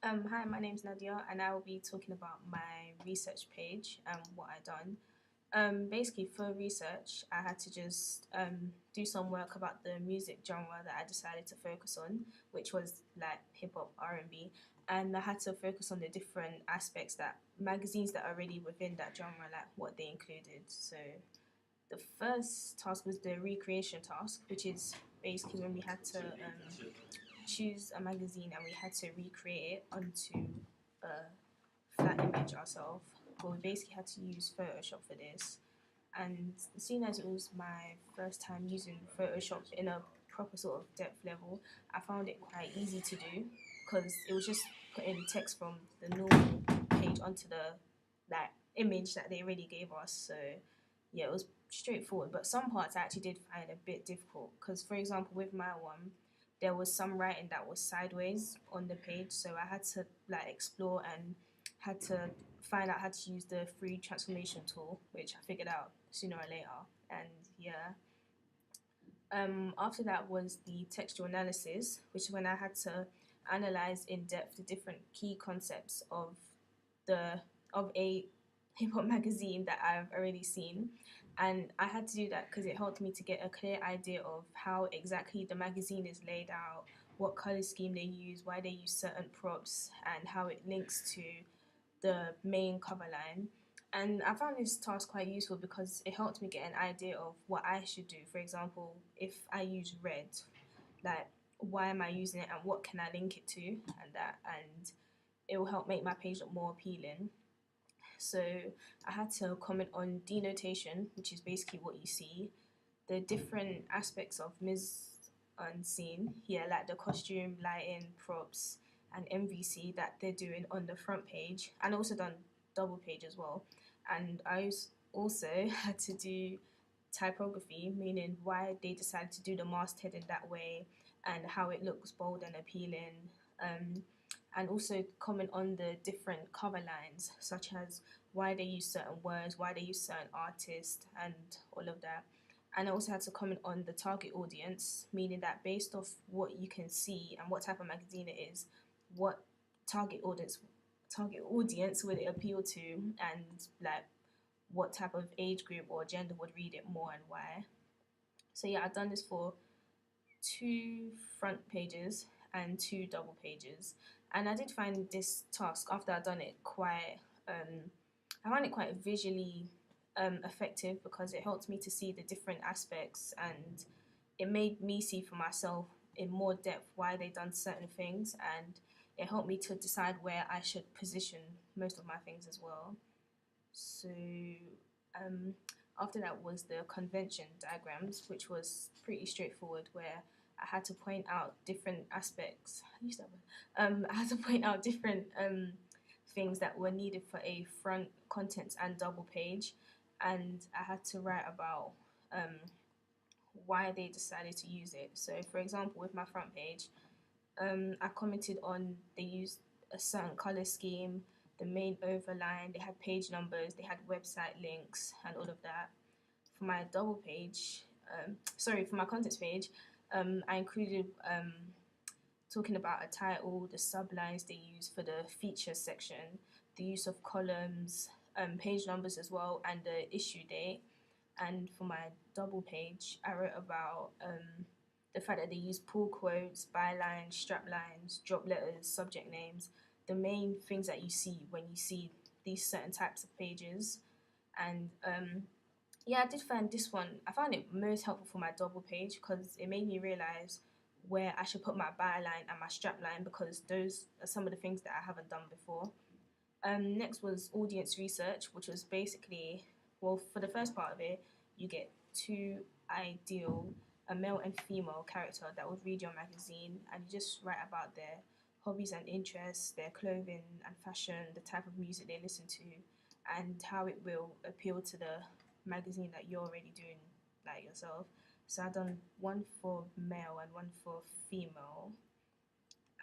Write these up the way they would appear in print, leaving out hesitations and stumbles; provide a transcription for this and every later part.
Hi, my name's Nadia, and I will be talking about my research page and what I done. Basically, for research, I had to just do some work about the music genre that I decided to focus on, which was like hip hop, R&B, and I had to focus on the different aspects that magazines that are already within that genre, like what they included. So the first task was the recreation task, which is basically when we had to choose a magazine and we had to recreate it onto a flat image ourselves. But we basically had to use Photoshop for this. And seeing as it was my first time using Photoshop in a proper sort of depth level, I found it quite easy to do because it was just putting text from the normal page onto the like image that they already gave us. So yeah, it was straightforward. But some parts I actually did find a bit difficult because, for example, with my one, there was some writing that was sideways on the page, so I had to like explore and had to find out how to use the free transformation tool, which I figured out sooner or later. And yeah, after that was the textual analysis, which is when I had to analyze in depth the different key concepts the of a hip hop magazine that I've already seen. And I had to do that because it helped me to get a clear idea of how exactly the magazine is laid out, what color scheme they use, why they use certain props, and how it links to the main cover line. And I found this task quite useful because it helped me get an idea of what I should do. For example, if I use red, like why am I using it and what can I link it to, and that, and it will help make my page look more appealing. So I had to comment on denotation, which is basically what you see, the different aspects of Ms. Unseen here, like the costume, lighting, props, and MVC that they're doing on the front page, and also done double page as well. And I also had to do typography, meaning why they decided to do the masthead in that way and how it looks bold and appealing. Um, and also comment on the different cover lines, such as why they use certain words, why they use certain artists, and all of that. And I also had to comment on the target audience, meaning that based off what you can see and what type of magazine it is, what target audience would it appeal to, and like what type of age group or gender would read it more and why. So yeah, I've done this for two front pages and two double pages, and I did find this task after I'd done it quite. I found it quite visually effective because it helped me to see the different aspects, and it made me see for myself in more depth why they done certain things, and it helped me to decide where I should position most of my things as well. So um, after that was the convention diagrams, which was pretty straightforward, where I had to point out different aspects. I used that word. I had to point out different things that were needed for a front contents and double page, and I had to write about um, why they decided to use it. So, for example, with my front page, I commented on they used a certain color scheme, the main overline, they had page numbers, they had website links, and all of that. For my double page, for my contents page, I included talking about a title, the sublines they use for the features section, the use of columns, page numbers as well, and the issue date. And for my double page, I wrote about the fact that they use pull quotes, bylines, strap lines, drop letters, subject names, the main things that you see when you see these certain types of pages. And yeah, I did find this one, I found it most helpful for my double page because it made me realize where I should put my byline and my strap line because those are some of the things that I haven't done before. Next was audience research, which was basically, well, for the first part of it, you get two ideal, a male and female character that would read your magazine, and you just write about their hobbies and interests, their clothing and fashion, the type of music they listen to, and how it will appeal to the magazine that you're already doing, like yourself. So I've done one for male and one for female,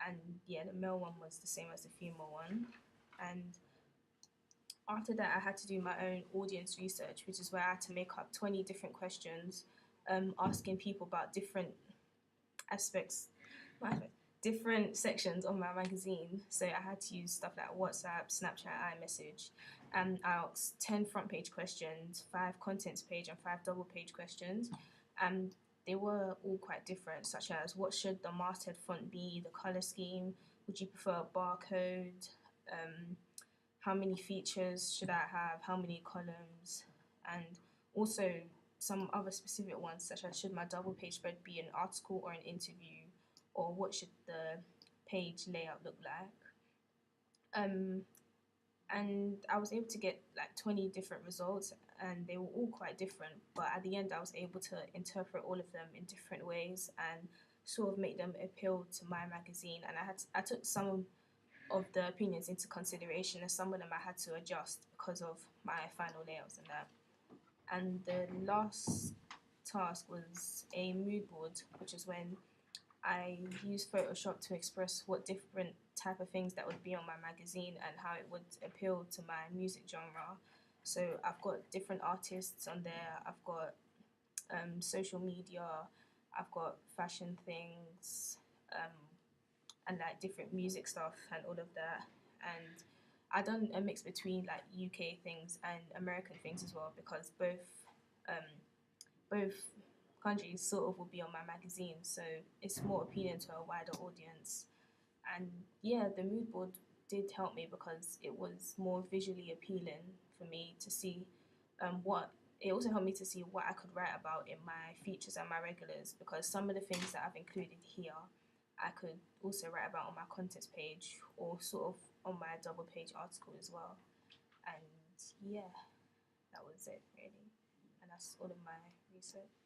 and yeah, the male one was the same as the female one. And after that, I had to do my own audience research, which is where I had to make up 20 different questions, asking people about different aspects, not aspects, different sections on my magazine. So I had to use stuff like WhatsApp, Snapchat, iMessage, and I asked 10 front page questions, 5 contents page, and 5 double page questions. And they were all quite different, such as what should the masthead font be, the color scheme, would you prefer a barcode, how many features should I have, how many columns, and also some other specific ones, such as should my double page spread be an article or an interview, or what should the page layout look like. Um, and I was able to get like 20 different results, and they were all quite different. But at the end, I was able to interpret all of them in different ways and sort of make them appeal to my magazine. And I took some of the opinions into consideration, and some of them I had to adjust because of my final layouts and that. And the last task was a mood board, which is when I used Photoshop to express what different type of things that would be on my magazine and how it would appeal to my music genre. So I've got different artists on there. I've got social media. I've got fashion things, um, and like different music stuff and all of that. And I done a mix between like UK things and American things as well, because um, both countries sort of will be on my magazine, so it's more appealing to a wider audience. And yeah, the mood board did help me because it was more visually appealing for me to see what it also helped me to see what I could write about in my features and my regulars, because some of the things that I've included here I could also write about on my contents page or sort of on my double page article as well. And yeah, that was it really. And that's all of my research.